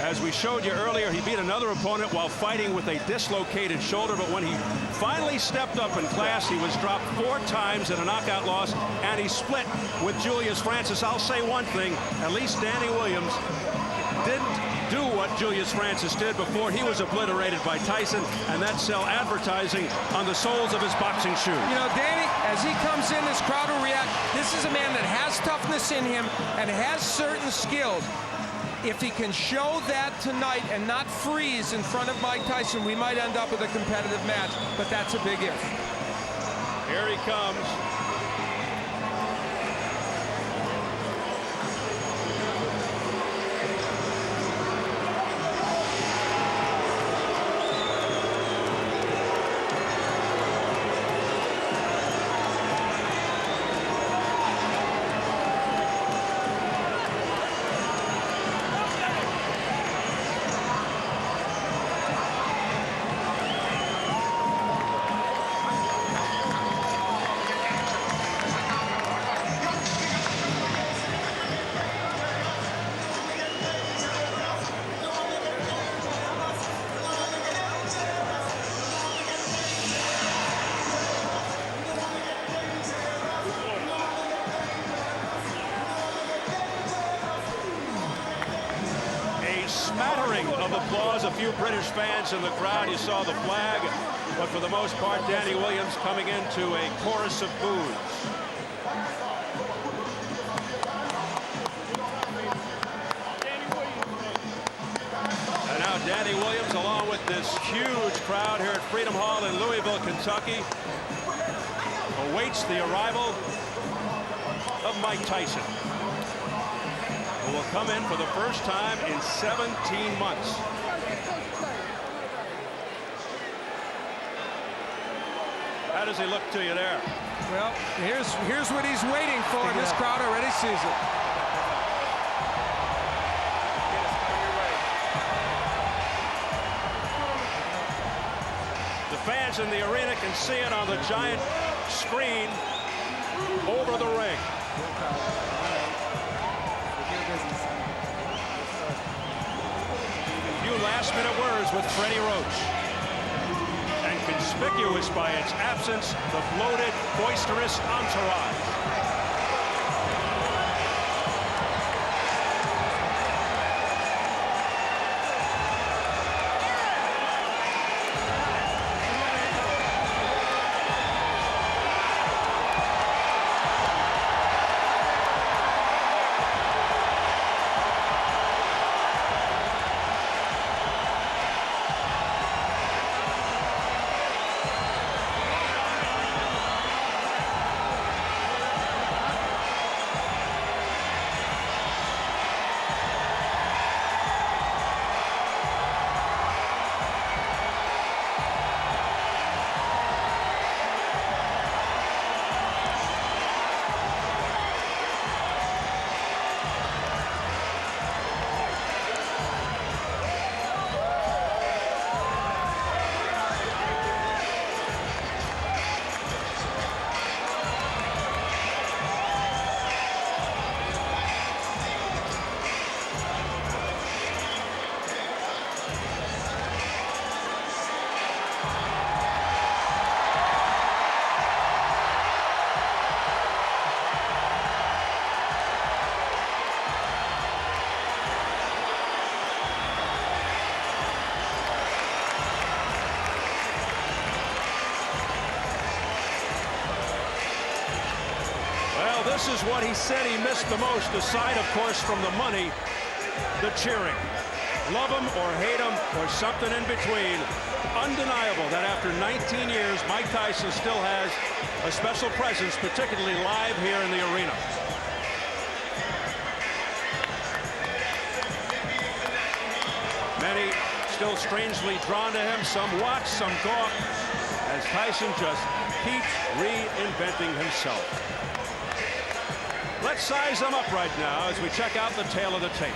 As we showed you earlier, he beat another opponent while fighting with a dislocated shoulder, but when he finally stepped up in class, he was dropped 4 times in a knockout loss, and he split with Julius Francis. I'll say one thing, at least Danny Williams didn't do what Julius Francis did before he was obliterated by Tyson, and that's sell advertising on the soles of his boxing shoes. You know, Danny, as he comes in, this crowd will react. This is a man that has toughness in him and has certain skills. If he can show that tonight and not freeze in front of Mike Tyson, we might end up with a competitive match, but that's a big if. Here he comes. Smattering of applause, a few British fans in the crowd. You saw the flag, but for the most part, Danny Williams coming into a chorus of boos. And now Danny Williams, along with this huge crowd here at Freedom Hall in Louisville, Kentucky, awaits the arrival of Mike Tyson, who will come in for the first time in 17 months. How does he look to you there? Well, here's what he's waiting for, and this crowd already sees it. The fans in the arena can see it on the giant screen over the ring. Last-minute words with Freddie Roach. And conspicuous by its absence, the bloated, boisterous entourage. This is what he said he missed the most, aside, of course, from the money, the cheering. Love him or hate him or something in between. Undeniable that after 19 years, Mike Tyson still has a special presence, particularly live here in the arena. Many still strangely drawn to him. Some watch, some gawk, as Tyson just keeps reinventing himself. Let's size them up right now as we check out the tail of the tape.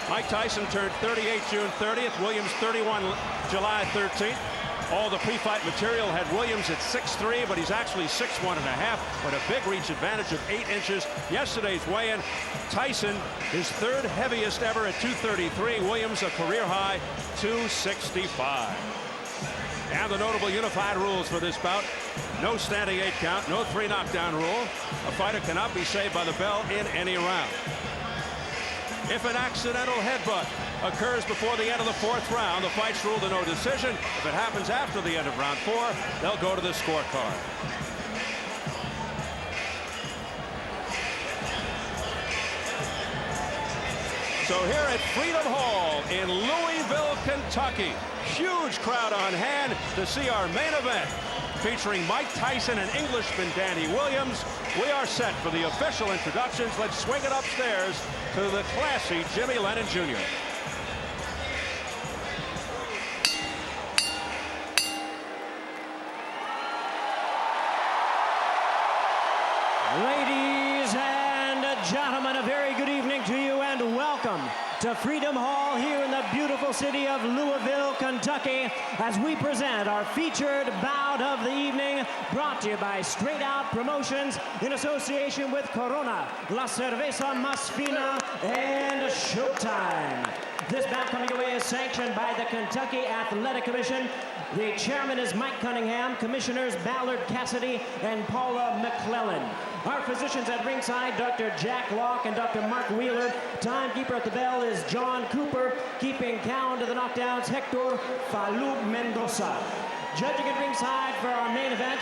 Mike Tyson turned 38 June 30th. Williams 31 July 13th. All the pre-fight material had Williams at 6'3", but he's actually 6'1.5", with a big reach advantage of 8 inches. Yesterday's weigh-in, Tyson, his third heaviest ever at 233. Williams, a career high, 265. And the notable unified rules for this bout: no standing 8 count, no 3 knockdown rule. A fighter cannot be saved by the bell in any round. If an accidental headbutt occurs before the end of the 4th round, the fight's ruled a no decision. If it happens after the end of round 4, they'll go to the scorecard. So here at Freedom Hall in Louisville, Kentucky, huge crowd on hand to see our main event, featuring Mike Tyson and Englishman Danny Williams. We are set for the official introductions. Let's swing it upstairs to the classy Jimmy Lennon Jr. Ladies and gentlemen, a very good evening to you and welcome to Freedom Hall here in the beautiful city of Louisville, Kentucky, as we present our featured bout of the evening, brought to you by Straight Out Promotions in association with Corona, La Cerveza Más Fina, and Showtime. This bout coming away is sanctioned by the Kentucky Athletic Commission. The chairman is Mike Cunningham, commissioners Ballard Cassidy and Paula McClellan. Our physicians at ringside, Dr. Jack Locke and Dr. Mark Wheeler. Timekeeper at the bell is John Cooper. Keeping count of the knockdowns, Hector Falub Mendoza. Judging at ringside for our main event,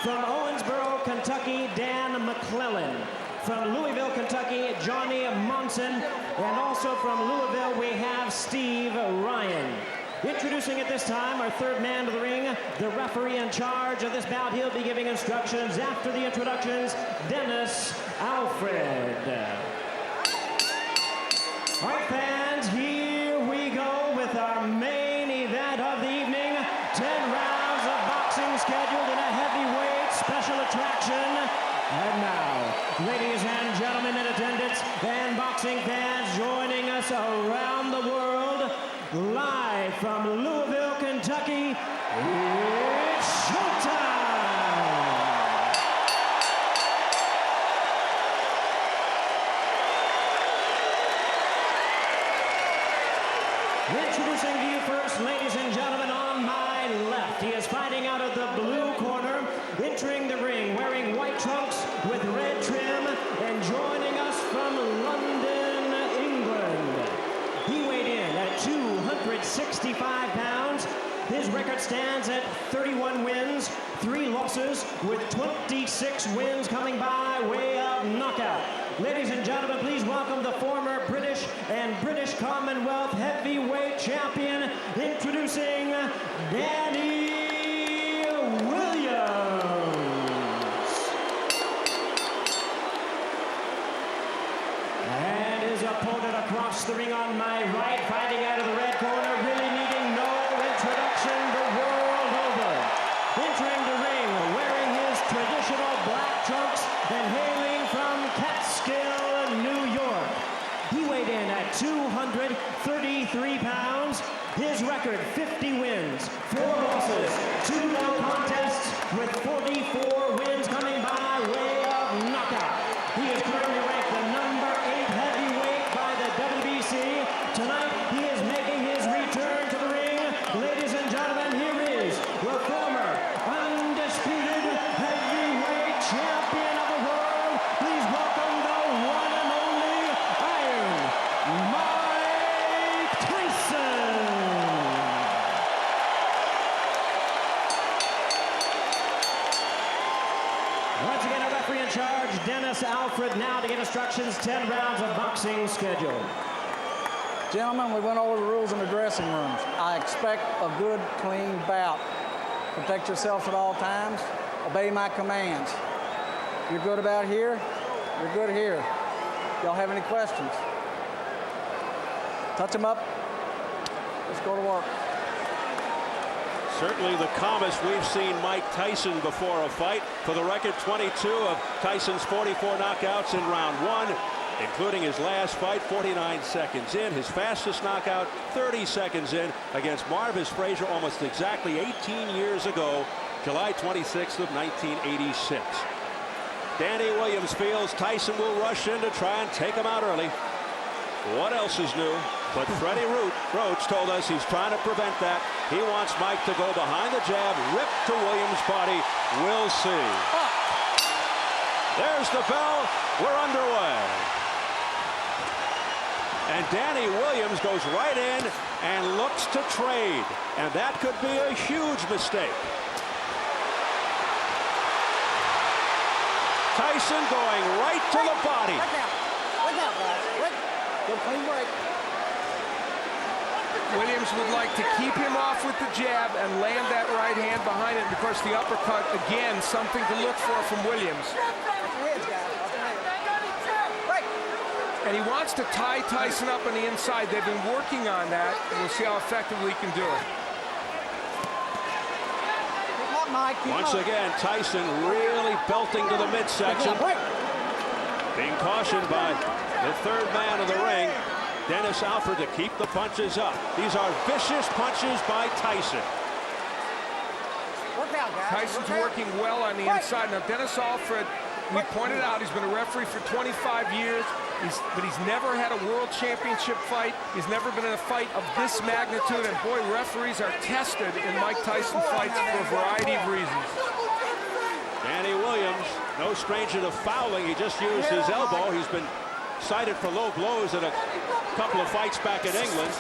from Owensboro, Kentucky, Dan McClellan. From Louisville, Kentucky, Johnny Monson. And also from Louisville, we have Steve Ryan. Introducing at this time our third man to the ring, the referee in charge of this bout. He'll be giving instructions after the introductions, Dennis Alfred. All right, fans, here we go with our main event of the evening. 10 rounds of boxing scheduled in a heavyweight special attraction. And now, ladies and gentlemen in attendance and boxing fans joining us around the world, live from Louisville, Kentucky, it's showtime! Introducing to you first, ladies and gentlemen, on my left, he is fighting out of the blue corner, entering the ring, wearing white trunks with red trim, and joining us from London, England. He weighed in at 265 pounds. His record stands at 31 wins, 3 losses, with 26 wins coming by way of knockout. Ladies and gentlemen, please welcome the former British and British Commonwealth heavyweight champion, introducing Danny Williams. And his opponent across the ring on my right, fighting out of the red corner, really needing no introduction the world over. Entering the ring, wearing his traditional black trunks and hailing from Catskill, New York. He weighed in at 233 pounds. His record, 50 wins, 4 losses, 2 no contests, with 44 wins coming by way of knockout. He is currently ranked the number 8 heavyweight by the WBC. Tonight, he is making his return to the ring. Ladies and gentlemen, here is the former undisputed heavyweight champion of the world. Please welcome the one and only Iron Mike Tyson. Once again, our referee in charge, Dennis Alfred, now to give instructions, 10 rounds of boxing scheduled. Gentlemen, we went over the rules in the dressing rooms. I expect a good, clean bout. Protect yourselves at all times. Obey my commands. You're good about here, you're good here. Y'all have any questions? Touch them up. Let's go to work. Certainly the calmest we've seen Mike Tyson before a fight. For the record, 22 of Tyson's 44 knockouts in round 1. including his last fight 49 seconds in. His fastest knockout 30 seconds in against Marvis Frazier almost exactly 18 years ago, July 26th of 1986. Danny Williams feels Tyson will rush in to try and take him out early. What else is new? But Freddie Roach told us he's trying to prevent that. He wants Mike to go behind the jab, rip to Williams' body. We'll see. There's the bell. We're underway. And Danny Williams goes right in and looks to trade. And that could be a huge mistake. Tyson going right to the body. Look out, guys. Good clean break. Williams would like to keep him off with the jab and land that right hand behind it. And of course, the uppercut, again, something to look for from Williams. And he wants to tie Tyson up on the inside. They've been working on that, and we'll see how effectively he can do it. Once again, Tyson really belting to the midsection. Being cautioned by the third man of the ring, Dennis Alford, to keep the punches up. These are vicious punches by Tyson. Tyson's working well on the inside. Now, Dennis Alford, we pointed out, he's been a referee for 25 years, but he's never had a world championship fight. He's never been in a fight of this magnitude, and boy, referees are tested in Mike Tyson fights for a variety of reasons. Danny Williams, no stranger to fouling. He just used his elbow. He's been cited for low blows in a couple of fights back in England.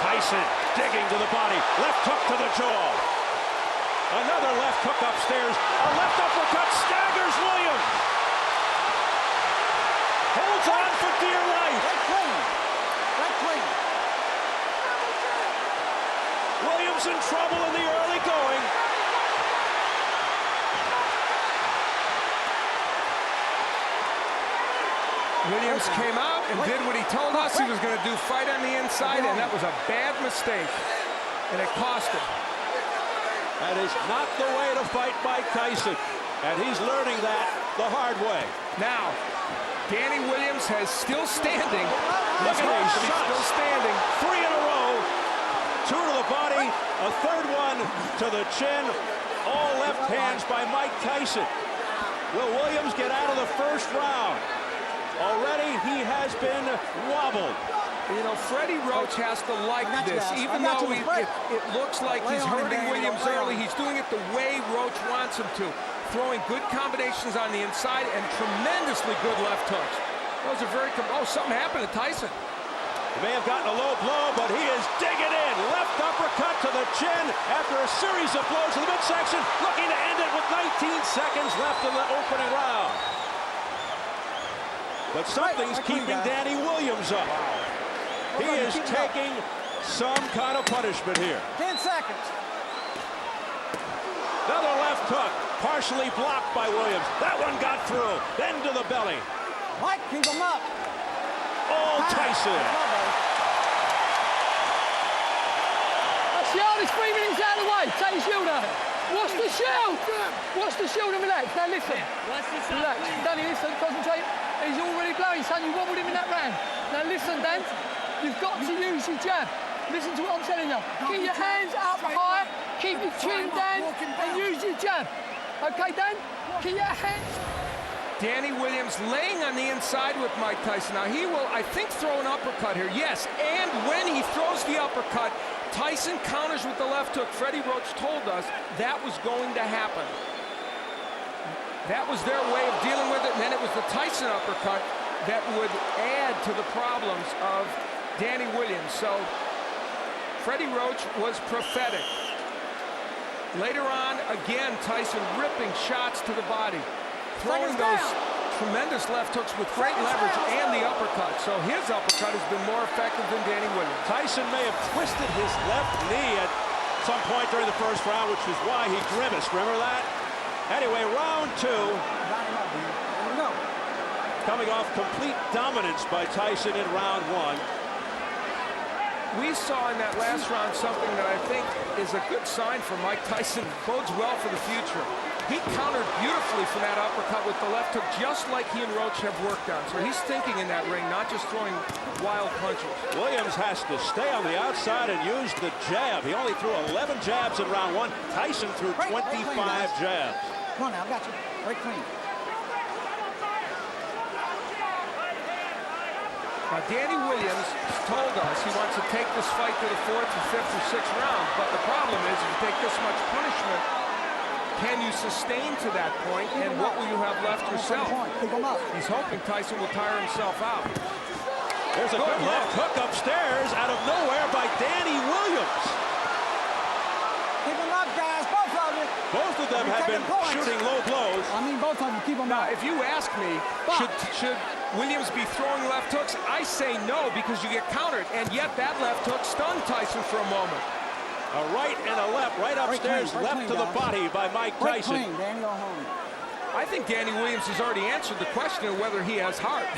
Tyson digging to the body. Left hook to the jaw. Another left hook upstairs. A left uppercut staggers Williams. Holds on for dear life. Williams in trouble in the early going. Williams came out and did what he told us he was going to do, fight on the inside, and that was a bad mistake, and it cost him. That is not the way to fight Mike Tyson, and he's learning that the hard way. Now, Danny Williams has still standing. Look at these shots. Still standing. 3 in a row. 2 to the body, a third one to the chin. All left hands by Mike Tyson. Will Williams get out of the first round? Already he has been wobbled. You know, Freddie Roach has to like this, even though it looks like he's hurting Williams early. He's doing it the way Roach wants him to, throwing good combinations on the inside and tremendously good left hooks. Those are very, something happened to Tyson. He may have gotten a low blow, but he is digging in. Left uppercut to the chin after a series of blows to the midsection, looking to end it with 19 seconds left in the opening round. But something's keeping Danny Williams up. He is taking some kind of punishment here. 10 seconds. Another left hook, partially blocked by Williams. That one got through, then to the belly. Mike, keep him up. Oh, Tyson. That's the hardest 3 minutes out of the way. Take your shield out. What's the shield? What's the shield and relax? Now listen. Relax. Danny, listen, concentrate. He's already blowing, son. You wobbled him in that round. Now listen, Dan. You've got to use your jab. Listen to what I'm telling you. Keep your hands up high. Keep your chin down and use your jab. Okay, Dan? Keep your hands. Danny Williams laying on the inside with Mike Tyson. Now he will, I think, throw an uppercut here. Yes, and when he throws the uppercut, Tyson counters with the left hook. Freddie Roach told us that was going to happen. That was their way of dealing with it, and then it was the Tyson uppercut that would add to the problems of Danny Williams. So Freddie Roach was prophetic. Later on, again, Tyson ripping shots to the body, throwing those tremendous left hooks with great leverage and the uppercut. So his uppercut has been more effective than Danny Williams. Tyson may have twisted his left knee at some point during the first round, which is why he grimaced. Remember that? Anyway, round 2. Coming off complete dominance by Tyson in round 1. We saw in that last round something that I think is a good sign for Mike Tyson, bodes well for the future. He countered beautifully from that uppercut with the left hook, just like he and Roach have worked on. So he's thinking in that ring, not just throwing wild punches. Williams has to stay on the outside and use the jab. He only threw 11 jabs in round one. Tyson threw 25 jabs. Come on now, I got you. Break clean. Now, Danny Williams told us he wants to take this fight to the 4th or 5th or 6th round, but the problem is if you take this much punishment, can you sustain to that point, and what will you have left yourself? He's hoping Tyson will tire himself out. There's a good left hook upstairs out of nowhere by Danny Williams. Keep them up, guys, both of you. Both of them have been shooting low blows. I mean, both of them, keep them Now, up. if you ask me, should Williams be throwing left hooks? I say no, because you get countered, and yet that left hook stunned Tyson for a moment. A right and a left, right upstairs, left to the body by Mike Tyson. Break clean, Danny, go home. I think Danny Williams has already answered the question of whether he has heart.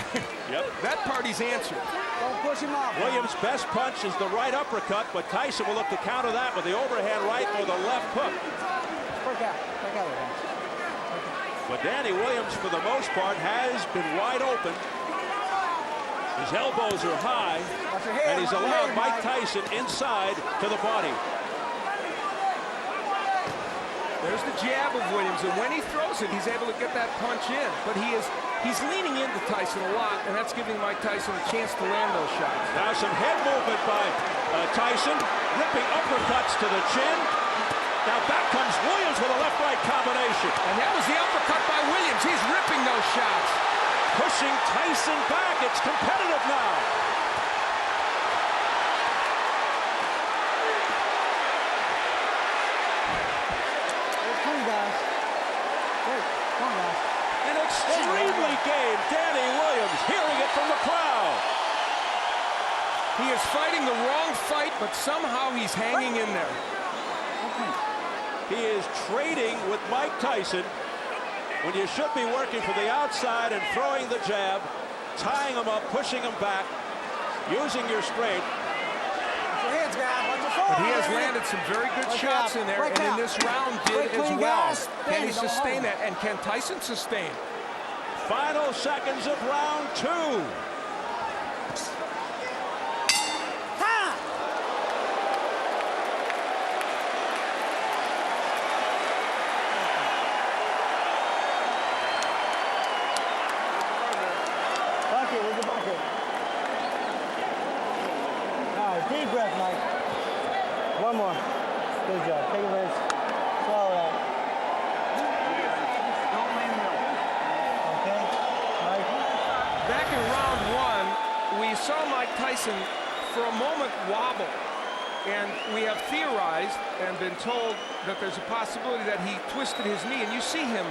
Yep. That party's answered. Don't push him off. Williams' best punch is the right uppercut, but Tyson will look to counter that with the overhand right or the left hook. Break out. Break out of there. But Danny Williams, for the most part, has been wide open. His elbows are high, and he's allowed Mike Tyson inside to the body. There's the jab of Williams, and when he throws it, he's able to get that punch in. But he's leaning into Tyson a lot, and that's giving Mike Tyson a chance to land those shots. Now some head movement by Tyson, ripping uppercuts to the chin. Now back comes Williams with a left-right combination. And that was the uppercut by Williams. He's ripping those shots. Pushing Tyson back. It's competitive now. An extremely game Danny Williams, hearing it from the crowd. He is fighting the wrong fight, but somehow he's hanging in there. He is trading with Mike Tyson when you should be working from the outside and throwing the jab, tying him up, pushing him back, using your strength. But he has landed some very good shots in there, and in this round did as well. Can he sustain that, and can Tyson sustain? Final seconds of round two. Deep breath, Mike. One more. Good job. Take a rest. Swallow out. Don't lean middle. Okay? Mike? Back in round one, we saw Mike Tyson for a moment wobble. And we have theorized and been told that there's a possibility that he twisted his knee. And you see him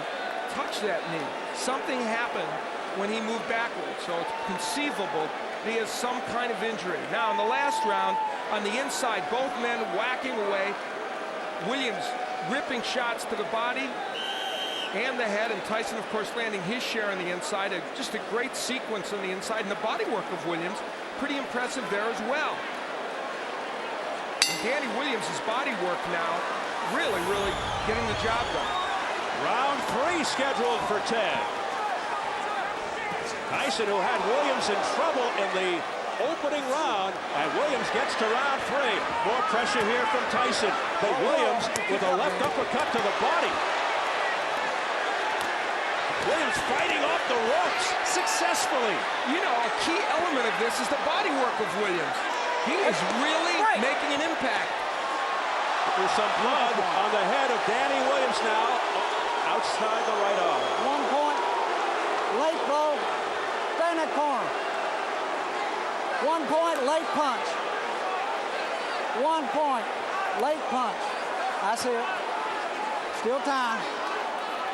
touch that knee. Something happened when he moved backwards. So it's conceivable he has some kind of injury. Now, in the last round, on the inside, both men whacking away. Williams ripping shots to the body and the head, and Tyson, of course, landing his share on the inside. Just a great sequence on the inside, and the body work of Williams, pretty impressive there as well. And Danny Williams' body work now, really, really getting the job done. Round three scheduled for 10. Tyson, who had Williams in trouble in the opening round, and Williams gets to round three. More pressure here from Tyson, but Williams with a left uppercut to the body. Williams fighting off the ropes successfully. You know, a key element of this is the body work of Williams. He is really making an impact. There's some blood on the head of Danny Williams now, outside the right arm. 1 point. Late blow. Stay in that corner. 1 point, late punch. 1 point, late punch. I see it. Still time.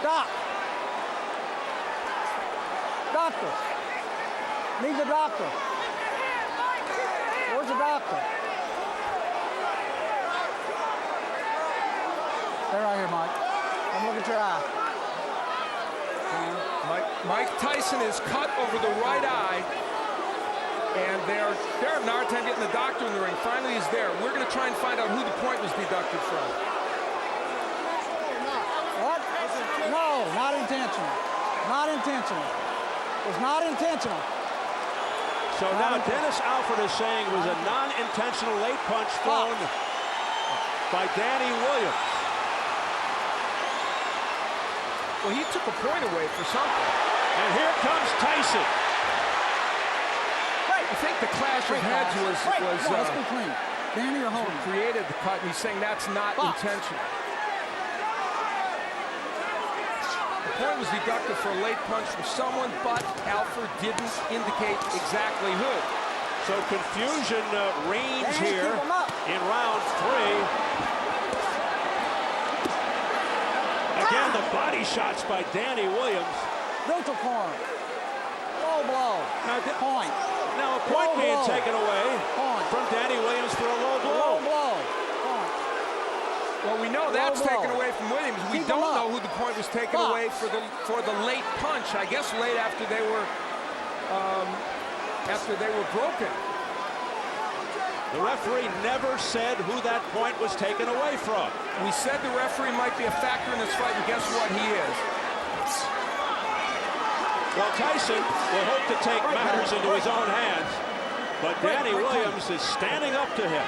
Doc. Doctor. Need the doctor. Where's the doctor? They're right here, Mike. Come look at your eye. Mike Tyson is cut over the right eye, and they're having a hard time getting the doctor in the ring. Finally, he's there. We're going to try and find out who the point was deducted from. What? intentional. It was not intentional. So now Dennis Alford is saying it was a non-intentional late punch thrown by Danny Williams. Well, he took a point away for something. And here comes Tyson. I think the clash of heads was let's be clean. Danny or Holden created the cut, and he's saying that's not intentional. The point was deducted for a late punch from someone, but Alford didn't indicate exactly who. So confusion reigns here in round 3. Again, the body shots by Danny Williams. neutral corner. Low blow. Point. Now a point Low being blow. taken away from Danny Williams for a low blow. Low blow. Point. Well, we know that's blow. taken away from Williams. We Keep don't him up. know who the point was taken away for the late punch. I guess late after they were broken. The referee never said who that point was taken away from. We said the referee might be a factor in this fight, and guess what? He is. Well, Tyson will hope to take matters into his own hands, but Danny Williams is standing up to him.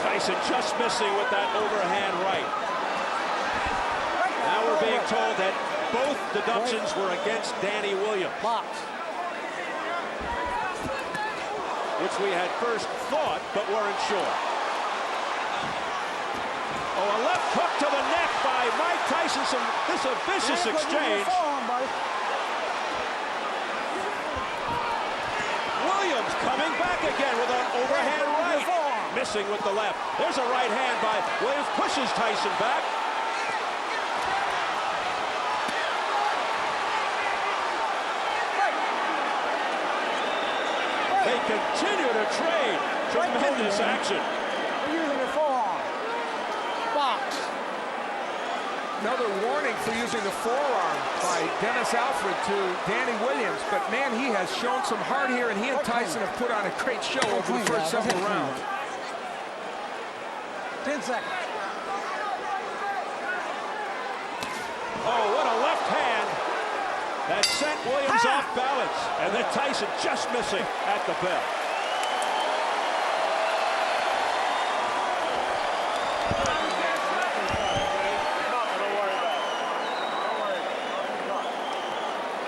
Tyson just missing with that overhand right. Now we're being told that both deductions were against Danny Williams, which we had first thought but weren't sure. Oh, a left hook to the neck by Mike Tyson. This is a vicious exchange. Williams coming back again with an overhand right. Missing with the left. There's a right hand by Williams. Pushes Tyson back. They continue to trade. Tremendous action. Using the forearm. Box. Another warning for using the forearm by Dennis Alford to Danny Williams. But, man, he has shown some heart here, and he and Tyson have put on a great show over the first several rounds. 10 seconds. Oh, what a left hand that sent Williams off balance. And then Tyson just missing at the bell.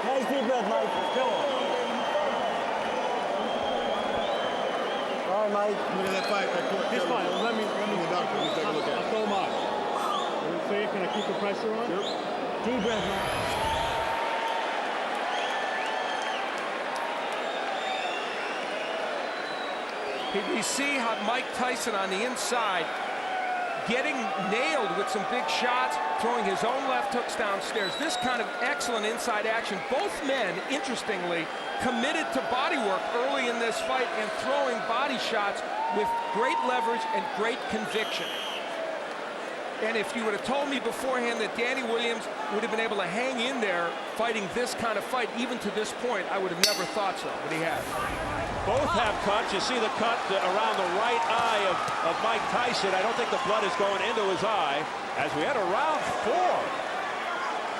Nice deep breath, Mike. Go on. All right, Mike. Look at that fight. He's fine. Let me doctor, let me take a look at it. I'll throw him out. So you can I keep the pressure on? Yep. Deep breath, Mike. We see how Mike Tyson on the inside getting nailed with some big shots, throwing his own left hooks downstairs. This kind of excellent inside action. Both men, interestingly, committed to body work early in this fight and throwing body shots with great leverage and great conviction. And if you would have told me beforehand that Danny Williams would have been able to hang in there fighting this kind of fight, even to this point, I would have never thought so, but he has. Both have cuts. You see the cut around the right eye of Mike Tyson. I don't think the blood is going into his eye as we enter round 4.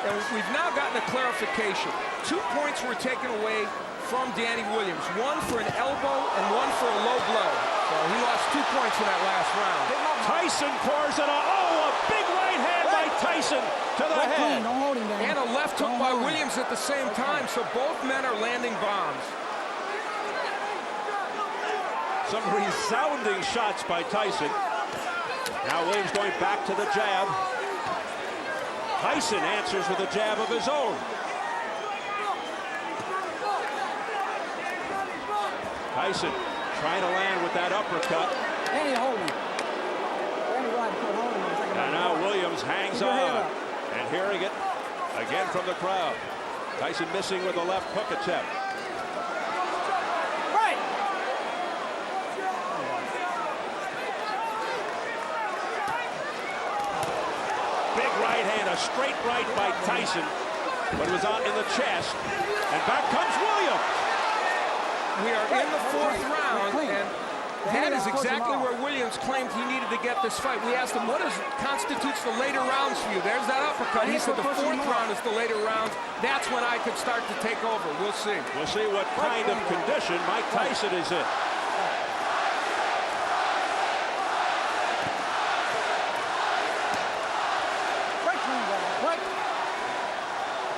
And we've now gotten a clarification. 2 points were taken away from Danny Williams. One for an elbow and one for a low blow. So he lost 2 points in that last round. Tyson pours it on. Oh, a big right hand by Tyson to the head. Don't hold him down. And a left hook by Williams at the same time. So both men are landing bombs. Some resounding shots by Tyson. Now Williams going back to the jab. Tyson answers with a jab of his own. Tyson trying to land with that uppercut. Danny, hold him. Danny, go ahead and hold him. And now Williams hangs on. And hearing it again from the crowd. Tyson missing with a left hook attempt. Big right hand, a straight right by Tyson, but it was out in the chest. And back comes Williams. We are in the 4th round, and That is exactly where Williams claimed he needed to get this fight. We asked him, what constitutes the later rounds for you? There's that uppercut. He said the fourth round is the later rounds. That's when I could start to take over. We'll see. We'll see what kind of condition Mike Tyson is in.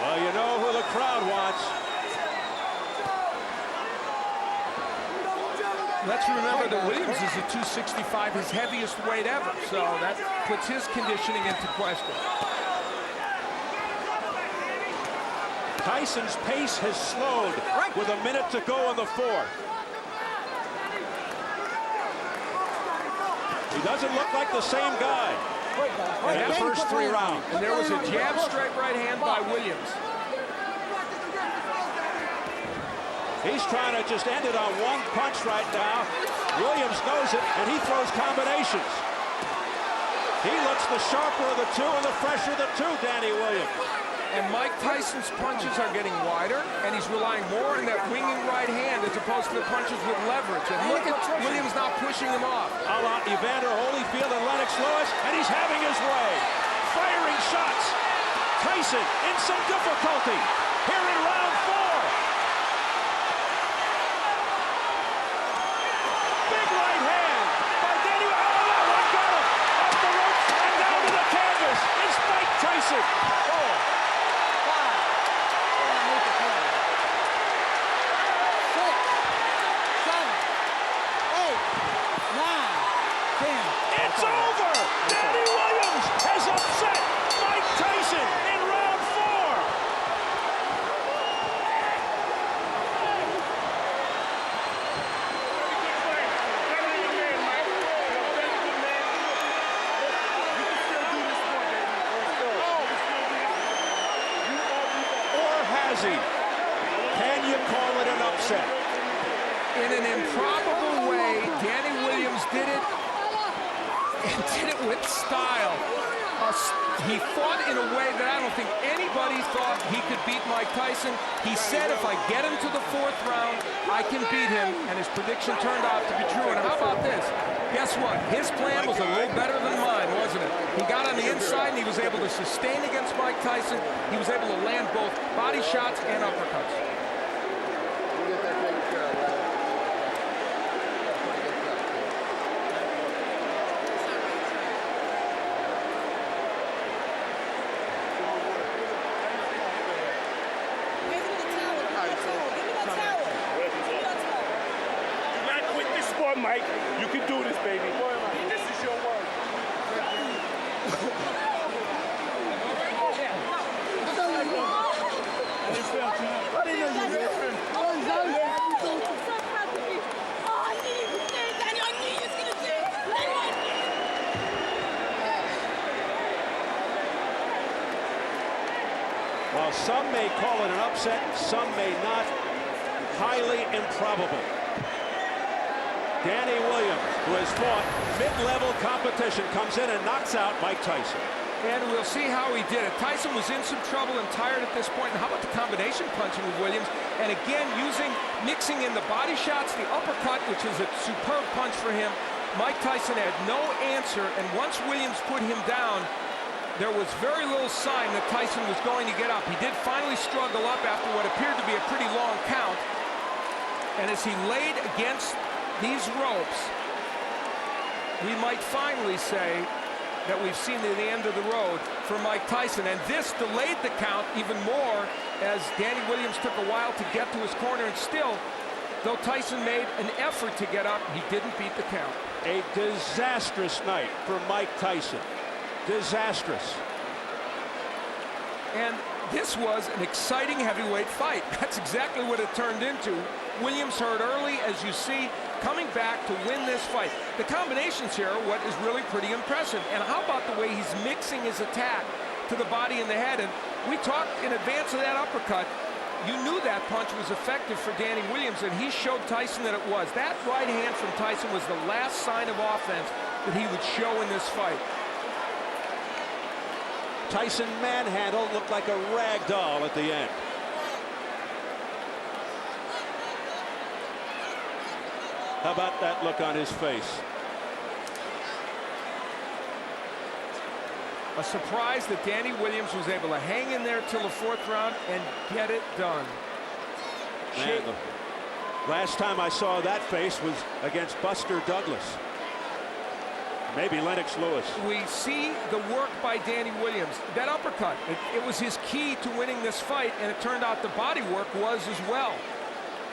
Well, you know who the crowd wants. Let's remember that Williams is a 265, his heaviest weight ever, so that puts his conditioning into question. Tyson's pace has slowed with a minute to go in the fourth. He doesn't look like the same guy in the first 3 rounds. And there was a jab straight right hand by Williams. He's trying to just end it on one punch right now. Williams knows it, and he throws combinations. He looks the sharper of the two and the fresher of the two, Danny Williams. And Mike Tyson's punches are getting wider, and he's relying more on that winging right hand as opposed to the punches with leverage. And look at Williams not pushing him off. A la Evander Holyfield and Lennox Lewis, and he's having his way. Firing shots. Tyson in some difficulty here in round 4. Big right hand by Danny. Oh, that one got him. Off the ropes and down to the canvas. It's Mike Tyson. 10. It's over! Danny Williams has upset Mike Tyson in round 4. Or has he? Can you call it an upset? In an improbable way, Danny Williams did it, and did it with style. He fought in a way that I don't think anybody thought he could beat Mike Tyson. He said, if I get him to the 4th round, I can beat him, and his prediction turned out to be true. And how about this? Guess what? His plan was a little better than mine, wasn't it? He got on the inside, and he was able to sustain against Mike Tyson. He was able to land both body shots and uppercuts. Mike, you can do this, baby. This is your word. While some may call it an upset, some may not. Highly improbable. Danny Williams, who has fought mid-level competition, comes in and knocks out Mike Tyson. And we'll see how he did it. Tyson was in some trouble and tired at this point. And how about the combination punching with Williams? And again, mixing in the body shots, the uppercut, which is a superb punch for him. Mike Tyson had no answer, and once Williams put him down, there was very little sign that Tyson was going to get up. He did finally struggle up after what appeared to be a pretty long count. And as he laid against these ropes, we might finally say that we've seen the end of the road for Mike Tyson. And this delayed the count even more as Danny Williams took a while to get to his corner. And still, though Tyson made an effort to get up, he didn't beat the count. A disastrous night for Mike Tyson. Disastrous. And this was an exciting heavyweight fight. That's exactly what it turned into. Williams hurt early, as you see, coming back to win this fight. The combinations here are what is really pretty impressive. And how about the way he's mixing his attack to the body and the head? And we talked in advance of that uppercut. You knew that punch was effective for Danny Williams, and he showed Tyson that it was. That right hand from Tyson was the last sign of offense that he would show in this fight. Tyson manhandled, looked like a rag doll at the end. How about that look on his face? A surprise that Danny Williams was able to hang in there till the 4th round and get it done. Man, the last time I saw that face was against Buster Douglas. Maybe Lennox Lewis. We see the work by Danny Williams. That uppercut, it was his key to winning this fight, and it turned out the body work was as well.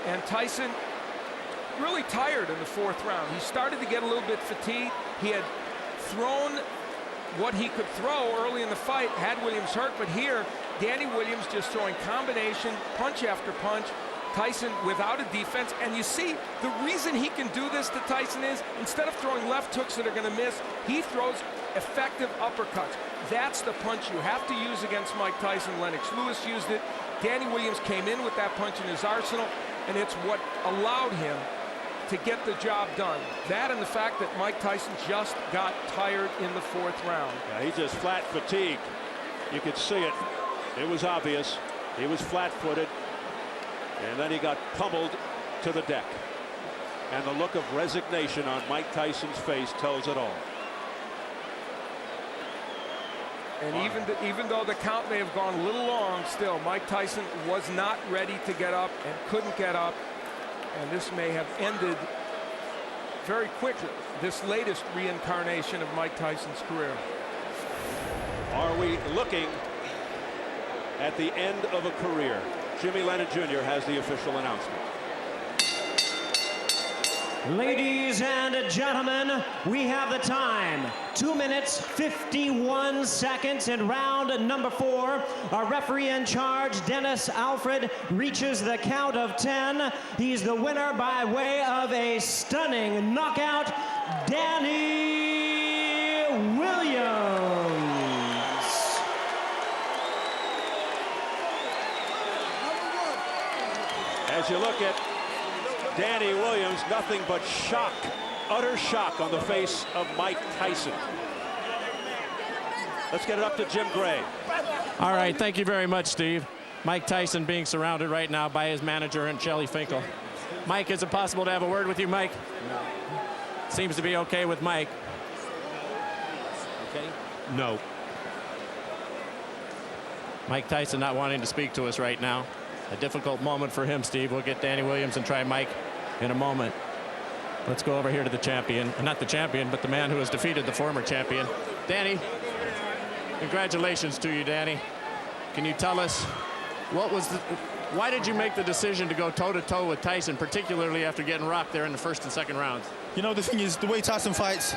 And Tyson really tired in the 4th round. He started to get a little bit fatigued. He had thrown what he could throw early in the fight, had Williams hurt, but here, Danny Williams just throwing combination, punch after punch. Tyson without a defense, and you see the reason he can do this to Tyson is instead of throwing left hooks that are going to miss, he throws effective uppercuts. That's the punch you have to use against Mike Tyson. Lennox Lewis used it. Danny Williams came in with that punch in his arsenal, and it's what allowed him to get the job done. That and the fact that Mike Tyson just got tired in the 4th round. Yeah, he just flat fatigued. You could see it. It was obvious. He was flat-footed. And then he got pummeled to the deck. And the look of resignation on Mike Tyson's face tells it all. And even though the count may have gone a little long, still, Mike Tyson was not ready to get up and couldn't get up. And this may have ended very quickly, this latest reincarnation of Mike Tyson's career. Are we looking at the end of a career? Jimmy Lennon Jr. has the official announcement. Ladies and gentlemen, we have the time. 2 minutes, 51 seconds in round number 4. Our referee in charge, Dennis Alfred, reaches the count of 10. He's the winner by way of a stunning knockout, Danny Williams. As you look at Danny Williams, nothing but shock, utter shock on the face of Mike Tyson. Let's get it up to Jim Gray. All right, thank you very much, Steve. Mike Tyson being surrounded right now by his manager and Shelly Finkel. Mike, is it possible to have a word with you, Mike? No. Seems to be okay with Mike. Okay. No. Mike Tyson not wanting to speak to us right now. A difficult moment for him, Steve. We'll get Danny Williams and try Mike in a moment. Let's go over here to the champion. Not the champion, but the man who has defeated the former champion. Danny, congratulations to you, Danny. Can you tell us why did you make the decision to go toe-to-toe with Tyson, particularly after getting rocked there in the 1st and 2nd rounds? You know, the thing is, the way Tyson fights,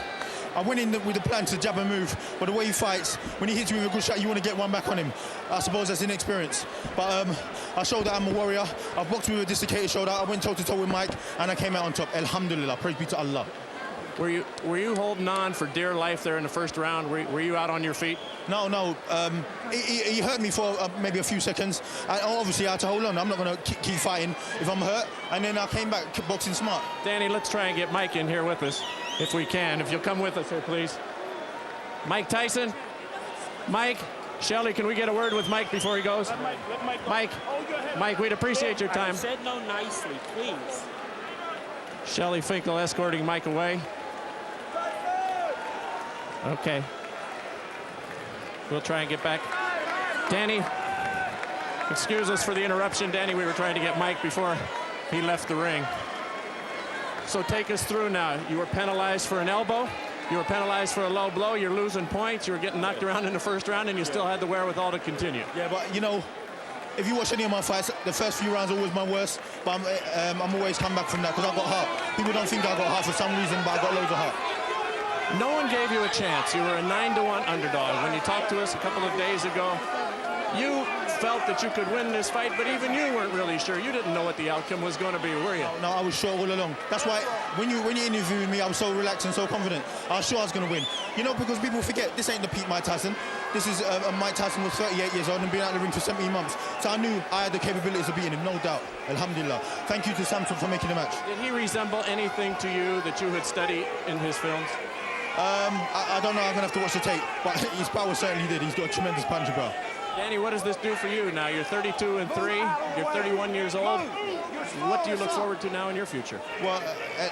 I went in with the plan to jab and move, but the way he fights, when he hits you with a good shot, you want to get one back on him. I suppose that's inexperience. But I showed that I'm a warrior. I've boxed with a dislocated shoulder. I went toe-to-toe with Mike, and I came out on top. Alhamdulillah, praise be to Allah. Were you holding on for dear life there in the 1st round? Were you out on your feet? No. He hurt me for maybe a few seconds. Obviously, I had to hold on. I'm not going to keep fighting if I'm hurt. And then I came back boxing smart. Danny, let's try and get Mike in here with us, if we can. If you'll come with us here, please. Mike Tyson. Mike, Shelly, can we get a word with Mike before he goes? Mike, we'd appreciate your time. I said no nicely, please. Shelly Finkel escorting Mike away. Okay. We'll try and get back. Danny, excuse us for the interruption. Danny, we were trying to get Mike before he left the ring. So take us through now. You were penalized for an elbow. You were penalized for a low blow. You're losing points. You were getting knocked around in the 1st round, and you still had the wherewithal to continue. Yeah, but, you know, if you watch any of my fights, the first few rounds are always my worst, but I'm always come back from that because I've got heart. People don't think I got heart for some reason, but I got loads of heart. No one gave you a chance. You were a 9-1 underdog. When you talked to us a couple of days ago, you felt that you could win this fight, but even you weren't really sure. You didn't know what the outcome was going to be, were you? No, I was sure all along. That's why when you interviewed me, I was so relaxed and so confident. I was sure I was going to win. You know, because people forget, this ain't the peak Mike Tyson. This is Mike Tyson was 38 years old and been out of the ring for 17 months. So I knew I had the capabilities of beating him, no doubt. Alhamdulillah. Thank you to Samson for making the match. Did he resemble anything to you that you had studied in his films? I don't know. I'm going to have to watch the tape. But his power certainly did. He's got a tremendous punching power. Danny, what does this do for you now? You're 32 and 3. You're 31 years old. What do you look forward to now in your future? Well,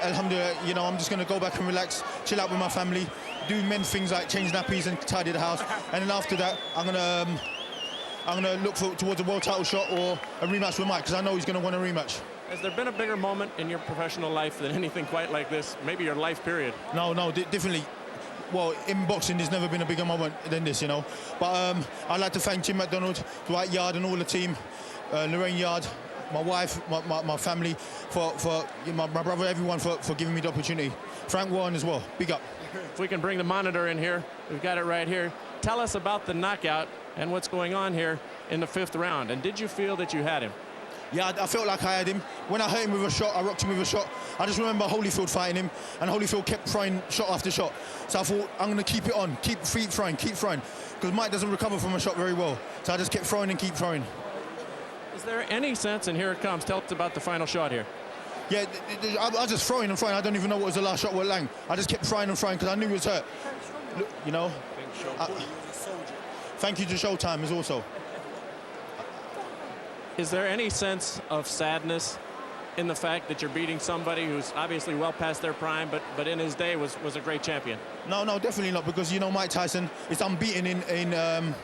alhamdulillah, you know, I'm just going to go back and relax, chill out with my family, do men things like change nappies and tidy the house. And then after that, I'm going to look towards a world title shot or a rematch with Mike, because I know he's going to want a rematch. Has there been a bigger moment in your professional life than anything quite like this? Maybe your life period? No, definitely. Well, in boxing, there's never been a bigger moment than this, you know. But I'd like to thank Jim McDonald, Dwight Yard and all the team, Lorraine Yard, my wife, my family, for my brother, everyone for giving me the opportunity. Frank Warren as well, big up. If we can bring the monitor in here, we've got it right here. Tell us about the knockout and what's going on here in the 5th round. And did you feel that you had him? Yeah, I felt like I had him. When I hit him with a shot, I rocked him with a shot. I just remember Holyfield fighting him, and Holyfield kept throwing shot after shot. So I thought, I'm going to keep it on, keep throwing, because Mike doesn't recover from a shot very well. So I just kept throwing and keep throwing. Is there any sense, and here it comes, tell us about the final shot here. Yeah, I was just throwing and throwing. I don't even know what was the last shot with Lang. I just kept throwing and throwing because I knew he was hurt. Look, you know. Thank you to Showtime as also. Is there any sense of sadness in the fact that you're beating somebody who's obviously well past their prime, but in his day was a great champion? No, definitely not, because, you know, Mike Tyson is unbeaten in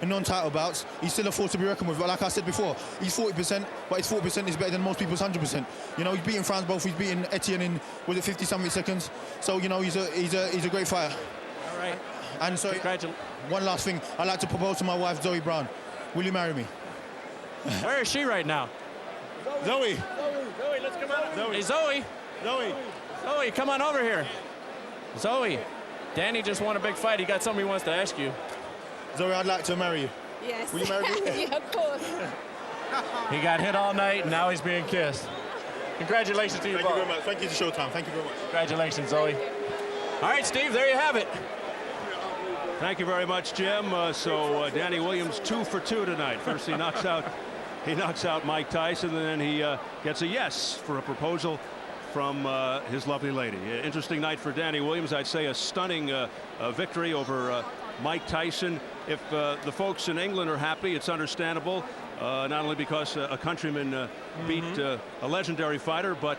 non-title bouts. He's still a force to be reckoned with. But like I said before, he's 40%, but his 40% is better than most people's 100%. You know, he's beaten Franz both. He's beaten Etienne in, was it 50-something seconds? So, you know, he's a great fighter. All right. And so, one last thing. I'd like to propose to my wife, Zoe Brown. Will you marry me? Where is she right now? Zoe, let's come on. Hey, Zoe, come on over here. Zoe, Danny just won a big fight. He got something he wants to ask you. Zoe, I'd like to marry you. Yes. Will you marry me? Yeah, of course. He got hit all night, and now he's being kissed. Congratulations to you both. Thank you very much. Thank you to Showtime. Thank you very much. Congratulations, Zoe. All right, Steve, there you have it. Thank you very much, Jim. So Danny Williams 2 for 2 tonight. First he knocks out Mike Tyson, and then he gets a yes for a proposal from his lovely lady. Interesting night for Danny Williams. I'd say a stunning victory over Mike Tyson. If the folks in England are happy, it's understandable. Not only because a countryman beat a legendary fighter, but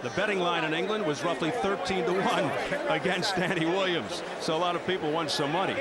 the betting line in England was roughly 13-1 against Danny Williams. So a lot of people won some money.